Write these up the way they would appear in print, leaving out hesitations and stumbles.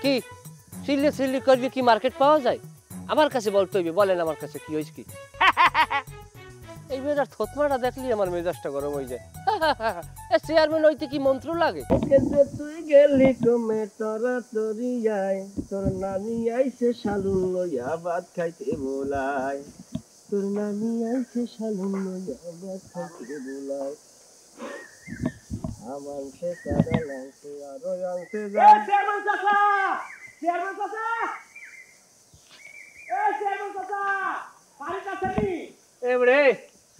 কি সিল্লি সিল্লি করবি কি মার্কেট পাওয়া যায়? আমার কাছে বলতে হইবে, বলেন আমার কাছে কি হয়েছে কি? এই মেয়েটার থতমাটা দেখলি আমার মেজাজটা গরম হয়ে যায়। চেয়ারম্যান হইতে কি মন্ত্র লাগে? তুই গেলি কমে তোরা তরিয়ায়, তোর নানি আইছে শালুন লইয়া ভাত খাইতে বলাই, তোর নানি আইছে শালুন লইয়া ভাত খাইতে বলাই, আমার সে সারা লাংছে আরো আনতে যায়। চেয়ারম্যান চাচা, চেয়ারম্যান চাচা, চেয়ারম্যান চাচা, বাড়ি কাছে নি এবারে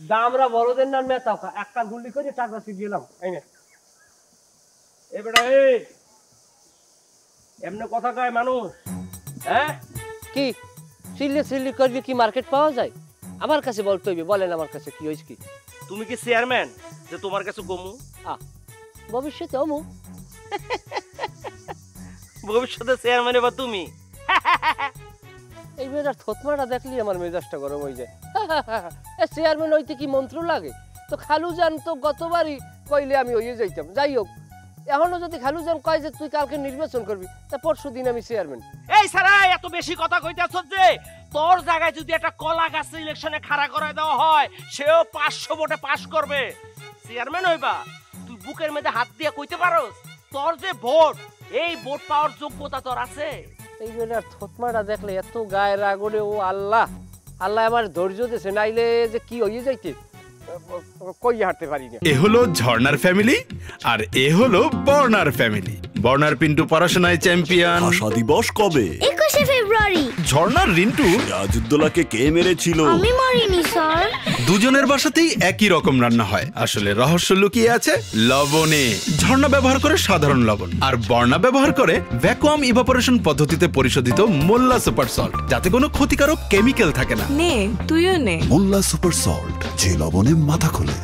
দামরা বড়দের নাম মেতাও খা, একটা গুলি করে টাকা ছিড়িয়েলাম। এই নে এবারে এমনি কথা কয় মানুষ? হ্যাঁ কি সিল্লি সিল্লি করবি কি মার্কেট পাওয়া যায়? আমার কাছে বলতে হইবে, বলেন আমার কাছে কি হয়েছে কি? তুমি কি চেয়ারম্যান যে তোমার কাছে গমু? ভবিষ্যতে অমু। ভবিষ্যতে চেয়ারম্যান বা তুমি? এই মেয়েটার থতমাটা দেখলি আমার মেজাজটা গরম হয়ে যায়। চেয়ারম্যান হইতে কি মন্ত্র লাগে? তো খালুজান তো গতবারই কইলে আমি হইয়ে যাইতাম। যাই হোক, এখনো যদি খালুজান কয় যে তুই কালকে নির্বাচন করবি, তা পরশু দিন আমি চেয়ারম্যান। এই সারা এত বেশি কথা কইতাছ যে, তোর জায়গায় যদি একটা কলা গাছ ইলেকশনে খাড়া করে দেওয়া হয়, সেও 500 ভোটে পাস করবে, চেয়ারম্যান হইবা? তুই বুকের মধ্যে হাত দিয়ে কইতে পারোস তোর যে ভোট, এই ভোট পাওয়ার যোগ্যতা তোর আছে? এই মেয়েটার থতমাটা দেখলে এত গায়ে রাগ ওরে, ও আল্লাহ, আল্লাহ আমার ধৈর্য দিয়েছে, নাইলে যে কি হয়ে যাইতে কই হাঁটতে পারি না। এ হলো ঝর্ণার ফ্যামিলি আর এ হলো বর্ণার ফ্যামিলি। বর্ণার পিন্টু পড়াশোনায় চ্যাম্পিয়ন। ভাষা দিবস কবে? 21শে ফেব্রুয়ারি। ঝর্ণার রিন্টু রাজউদ্দৌলাকে কে মেরেছিল? আমি মারিনি স্যার। দুজনের বাসাতেই একই রকম রান্না হয়, আসলে রহস্য লুকিয়ে আছে লবণে। ঝর্ণা ব্যবহার করে সাধারণ লবণ আর বর্ণা ব্যবহার করে ভ্যাকুয়াম ইভাপোরেশন পদ্ধতিতে পরিশোধিত মোল্লা সুপার সল্ট, যাতে কোনো ক্ষতিকারক কেমিক্যাল থাকে না। নে তুইও নে মোল্লা সুপার সল্ট, যে লবণে মাথা খোলে।